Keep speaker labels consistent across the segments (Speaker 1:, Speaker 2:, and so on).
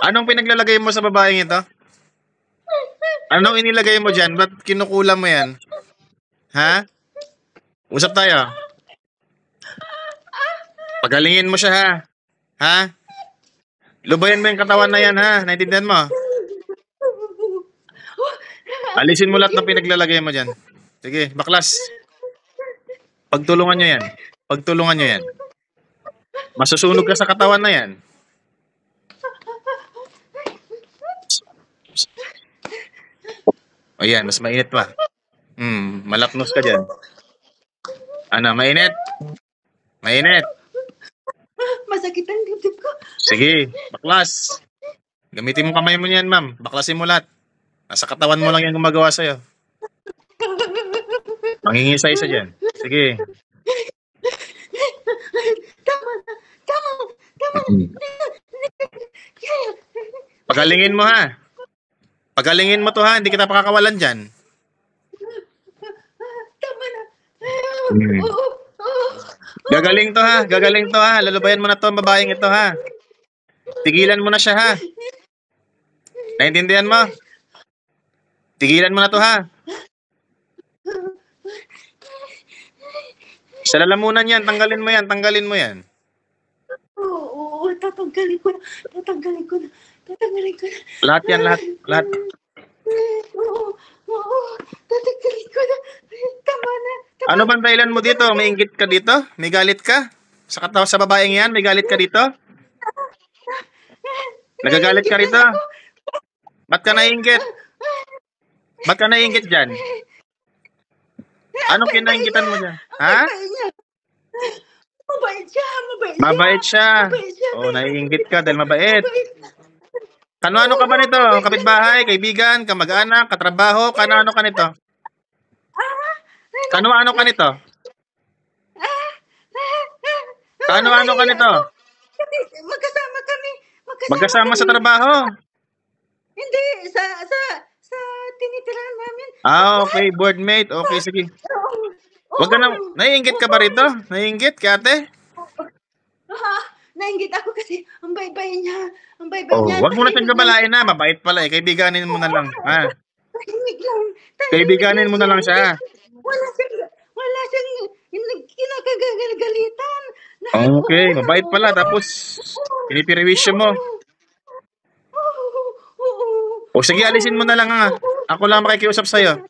Speaker 1: Anong pinaglalagay mo sa babaeng ito? Anong inilagay mo dyan? Ba't kinukulam mo yan? Ha? Usap tayo. Pagalingin mo siya, ha? Ha? Lubayan mo yung katawan na yan, ha? Naintindihan mo? Alisin mo lahat ng pinaglalagay mo dyan. Sige, baklas. Pagtulungan nyo yan. Pagtulungan nyo yan. Masusunog ka sa katawan na yan. O yan, mas mainit pa. Malapnos ka dyan. Ano, mainit? Mainit.
Speaker 2: Masakit ang dibdib ko.
Speaker 1: Sige, baklas. Gamitin mo kamay mo yan, ma'am. Baklasin mo lahat. Nasa katawan mo lang yan gumagawa sa'yo. Mangingisay isa dyan. Sige.
Speaker 2: Tama na. Tama.
Speaker 1: Pagalingin mo, ha? Pagalingin mo to, ha? Hindi kita pakakawalan dyan.
Speaker 2: Tama na.
Speaker 1: Gagaling to, ha? Gagaling to, ha? Lalubayan mo na to ang babaeng ito, ha? Tigilan mo na siya, ha? Naintindihan mo? Tigilan mo na to, ha? Sa lalamunan yan, tanggalin mo yan, tanggalin mo yan.
Speaker 2: Oo, tatanggalin ko na.
Speaker 1: Lahat yan, lahat.
Speaker 2: Oo, tatanggalin ko na. Tama na.
Speaker 1: Ano bang dahilan mo dito? May inggit ka dito? May galit ka? Sa babaeng yan, may galit ka dito? Nagagalit ka rito? Ba't ka naiinggit? Ba't ka naiinggit dyan? Anong kinainggitan mo dyan? Ha? Mabait siya. Oh, naiinggit ka dahil mabait. Kano-ano ka ba nito? Kapitbahay, kaibigan, kamag-anak, katrabaho, kano-ano ka nito? Kano-ano ka nito? Kano-ano ka nito?
Speaker 2: Magkasama kami.
Speaker 1: Magkasama sa trabaho?
Speaker 2: Hindi, sa tinitirahan namin.
Speaker 1: Okay, boardmate. Okay, sige. Wag ka na, naiinggit ka ba rito? Naiinggit ka, ate?
Speaker 2: Nainggit ako kasi ang baybay niya.
Speaker 1: Wag mo na siyang gabalain na. Mabait pala eh. Kaibiganin mo na lang. Ha?
Speaker 2: Tahimik lang.
Speaker 1: Kaibiganin mo na lang siya.
Speaker 2: Wala siyang kinakagagalitan.
Speaker 1: Okay, mabait pala. Tapos, pinipiriwisyo mo. O sige, alisin mo na lang ha. Ako lang makikiusap sa'yo.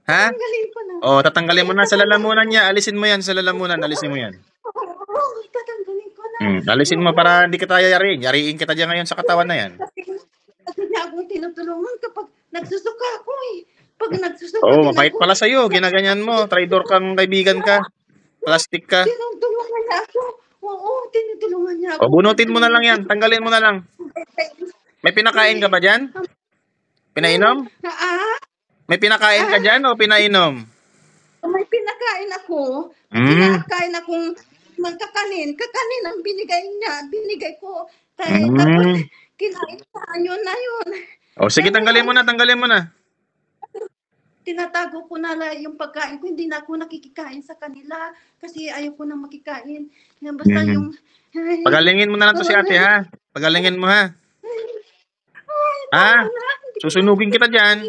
Speaker 1: Ha?
Speaker 2: Tatanggalin ko na.
Speaker 1: Tatanggalin mo na sa lalamunan niya. Alisin mo yan sa lalamunan. Alisin mo yan.
Speaker 2: Tatanggalin ko na.
Speaker 1: Alisin mo para hindi kita yariin. Yariin kita dyan ngayon sa katawan na yan.
Speaker 2: Kasi niya akong tinutulungan kapag nagsusuka ako eh. Pag nagsusuka.
Speaker 1: Mabait pala sa'yo. Ginaganyan mo. Traidor kang kaibigan ka. Plastic ka.
Speaker 2: Tinutulungan niya ako. Oo, tinutulungan niya ako.
Speaker 1: Bunutin mo na lang yan. Tanggalin mo na lang. May pinakain ka ba dyan? Pinainom? May pinakain ka dyan o pinainom?
Speaker 2: May pinakain ako. Pinakain akong magkakanin. Kakanin ang binigay niya. Binigay ko. Tapos kinain sa yun na yun.
Speaker 1: Sige, tanggalin mo na.
Speaker 2: Tinatago ko na yung pagkain ko. Hindi na ako nakikikain sa kanila. Kasi ayaw ko na makikain. Basta yung...
Speaker 1: Pagalingin mo na lang to si ate ha. Pagalingin mo ha. Ha? Susunugin kita dyan.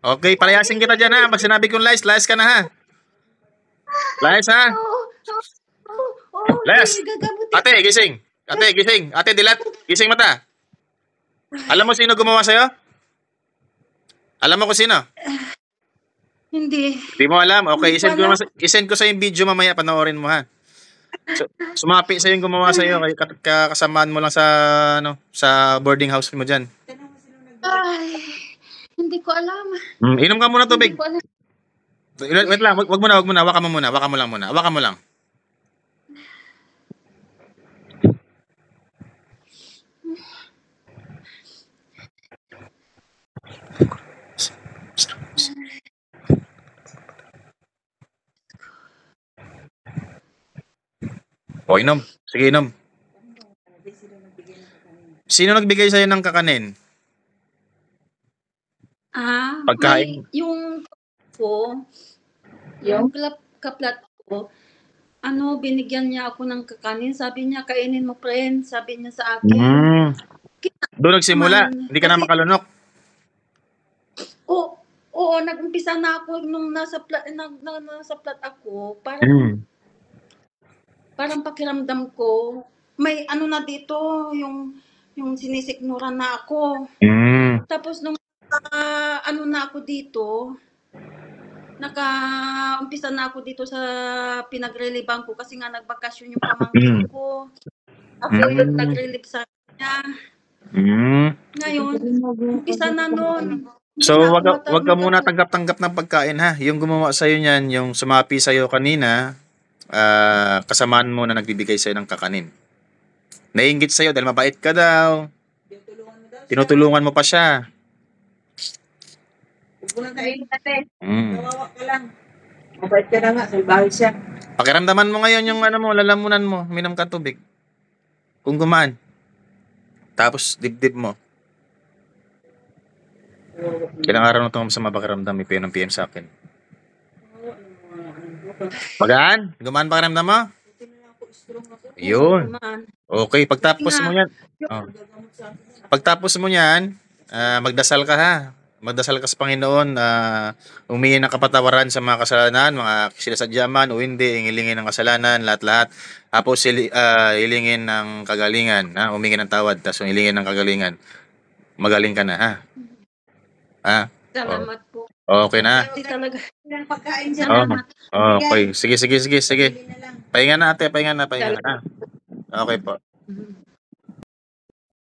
Speaker 1: Okay, palayasin kita dyan ha. Pag sinabi kong layas ka na ha. Layas ha. Layas. Ate, gising. Ate, dilat. Gising mata. Alam mo sino gumawa sa'yo? Alam mo kung sino?
Speaker 2: Hindi.
Speaker 1: Hindi mo alam? Okay, isend ko sa yung video mamaya. Panoorin mo ha. Sumapi sa'yo yung gumawa sa'yo. Kasamaan mo lang sa boarding house mo dyan.
Speaker 2: Ay, hindi ko alam.
Speaker 1: Inom ka muna tubig. Wait lang, wag mo na. Hawakan mo lang. Inom. Sige, inom. Sino nagbigay sa'yo ng kakanin? Pagkain.
Speaker 2: Yung kaplat ko, binigyan niya ako ng kakanin. Sabi niya, kainin mo, friend. Sabi niya sa akin.
Speaker 1: Doon nagsimula,
Speaker 2: Man,
Speaker 1: hindi ka na
Speaker 2: kasi
Speaker 1: makalunok.
Speaker 2: oo, nag-umpisa na ako nung nasa flat ako,
Speaker 1: Hmm.
Speaker 2: parang pakiramdam ko, may ano na dito, yung sinisikmura na ako.
Speaker 1: Hmm.
Speaker 2: Tapos nung ano na ako dito, naka-umpisa na ako dito sa pinag-reliban ko kasi nga nagbakasyon yung pamangkin ko. Ako yung
Speaker 1: Hmm.
Speaker 2: nag-relieve sa kanya.
Speaker 1: Hmm.
Speaker 2: Ngayon, umpisa na nun. Hindi
Speaker 1: So,
Speaker 2: na ako
Speaker 1: wag ka muna tanggap-tanggap ng pagkain ha. Yung gumawa sa'yo niyan, yung sumapi sa'yo kanina, kasamaan mo na nagbibigay sa'yo ng kakanin. Naiinggit sa'yo dahil mabait ka daw. Tinutulungan mo pa siya.
Speaker 3: Huwag mo nang kainin natin.
Speaker 1: Mm.
Speaker 3: Kawawa ka lang. Mabait ka na nga, salbahe siya.
Speaker 1: Pakiramdaman mo ngayon yung ano mo, lalamunan mo, minom ka tubig. Kung gumaan. Tapos dibdib mo. Ilang araw na itong masama pakiramdam, may PM ng PM sa akin. Magaan? Gumaan pakiramdam mo? Yun.
Speaker 2: naman.
Speaker 1: Okay, pagtapos mo yan. Oh. Pagtapos mo yan, magdasal ka ha. Magdasal ka sa Panginoon, humingi ng kapatawaran sa mga kasalanan, mga sinasadya man o hindi, hilingin ng kasalanan, lahat-lahat. Tapos hilingin ng kagalingan, ha? Humingi ng tawad, tapos hilingin ng kagalingan. Magaling ka na, ha? Ha?
Speaker 2: Salamat po.
Speaker 1: Okay na?
Speaker 2: Hindi talaga.
Speaker 3: Ilang pagkain siya.
Speaker 2: Salamat.
Speaker 1: Okay. Sige.
Speaker 3: Bili na lang.
Speaker 1: Pahinga na ate, pahinga na. Okay po.
Speaker 2: Mhm.